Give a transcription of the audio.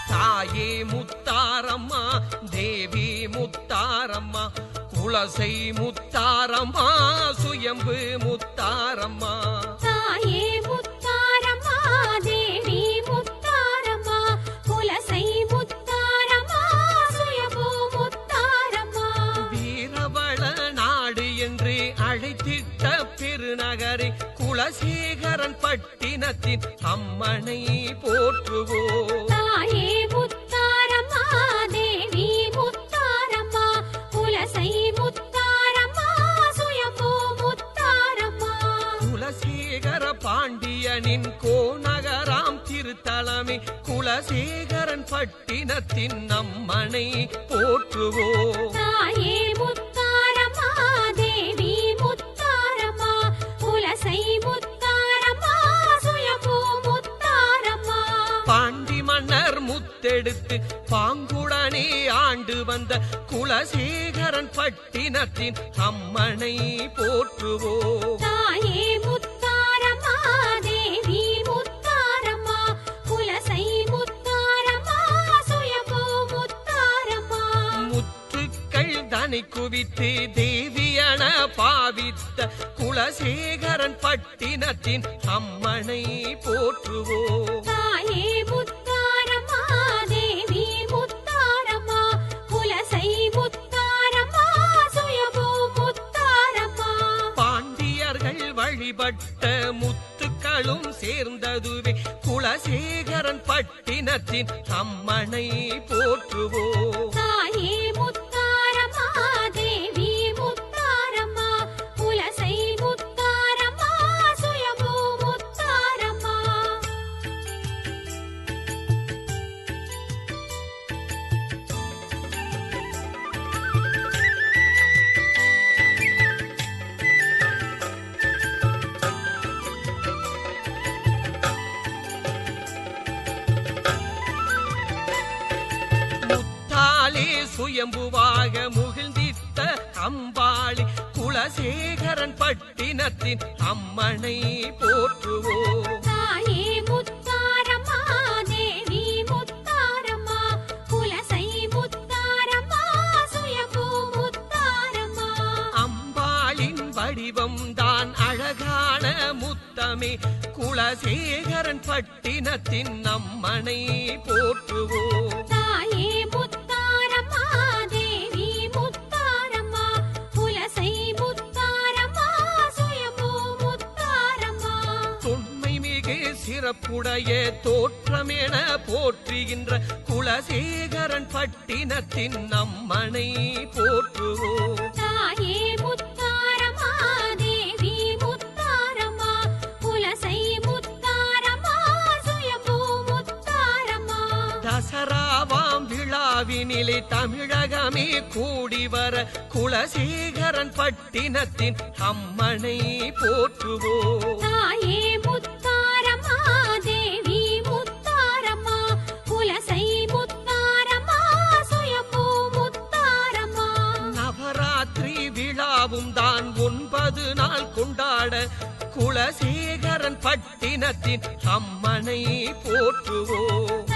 தாயே முத்தாரம்மா தேவி முத்தாரம்மா குலசை முத்தாரம்மா சுயம்பு முத்தாரம்மா தாயே முத்தாரம்மா தேவி முத்தாரம்மா குலசை முத்தாரம்மா சுயம்பு முத்தாரம்மா வீரவள நாடு என்று அழைத்திட்ட பெருநகரை குலசேகரன் பட்டினத்தின் அம்மனை போற்றுவோம். தாயே முத்தாரம்மா தேவி முத்தாரம்மா குலசை முத்தாரம்மா சுயம்பு முத்தாரம்மா குலசேகர பாண்டியனின் கோநகராம் திருத்தலமே குலசேகரன் பட்டினத்தின் அம்மனை போற்றுவோம். தாயே முத்தாரம்மா தேவி முத்தாரம்மா குலசை முத்தாரம்மா சுயம்பு முத்தாரம்மா பாண்டி மன்னர் முத்தெடுத்து பாங்குடனே ஆண்டு வந்த குலசேகரன் பட்டினத்தின் அம்மனை போற்றுவோம். தாயே முத்தாரம்மா தேவி முத்தாரம்மா குலசை முத்தாரம்மா சுயம்பு முத்தாரம்மா முத்துக்கள் தனி குவித்து தேவியன பாவித்த குலசேகரன் பட்டினத்தின் அம்மனை போற்றுவோம். தாயே முத்தாரம்மா தேவி முத்தாரம்மா குலசை முத்தாரம்மா சுயம்பு முத்தாரம்மா பாண்டியர்கள் வழிபட்ட முத்துக்களும் சேர்ந்ததுவே குலசேகரன் பட்டினத்தின் அம்மனை போற்றுவோம். தாயே முத்தாரம்மா தேவி முத்தாரம்மா குலசை முத்தாரம்மா சுயம்பு முத்தாரம்மா முத்தாளே சுயம்புவாக முகிழ்ந்தித்த அம்பாளி குலசேகரன் பட்டினத்தின் அம்மனை போற்றுவோம். தாயே முத்தாரம்மா தேவி முத்தாரம்மா குலசை முத்தாரம்மா சுயம்பு முத்தாரம்மா அம்பாளின் வடிவம் தான் அழகான முத்தமே குலசேகரன் பட்டினத்தின் அம்மனை போற்றுவோம். தாயே முத்தாரம்மா தேவி முத்தாரம்மா குலசை முத்தாரம்மா சுயம்பு முத்தாரம்மா தொன்மை மிகு சிறப்புடைய தோற்றமென போற்றுகின்ற குலசேகரன் பட்டினத்தின் அம்மனை போற்றுவோம். தாயே முத்தாரம்மா தேவி முத்தாரம்மா குலசை முத்தாரம்மா சுயம்பு முத்தாரம்மா தசராவாம் விழாவினிலே தமிழகமே கூடி வர குலசேகரன் பட்டினத்தின் அம்மனை போற்றுவோம். தாயே முத்தாரம்மா தேவி முத்தாரம்மா குலசை முத்தாரம்மா சுயம்பு முத்தாரம்மா நவராத்திரி விழாவும் தான் 9 நாள் கொண்டாட குலசேகரன் பட்டினத்தின் அம்மனை போற்றுவோம்.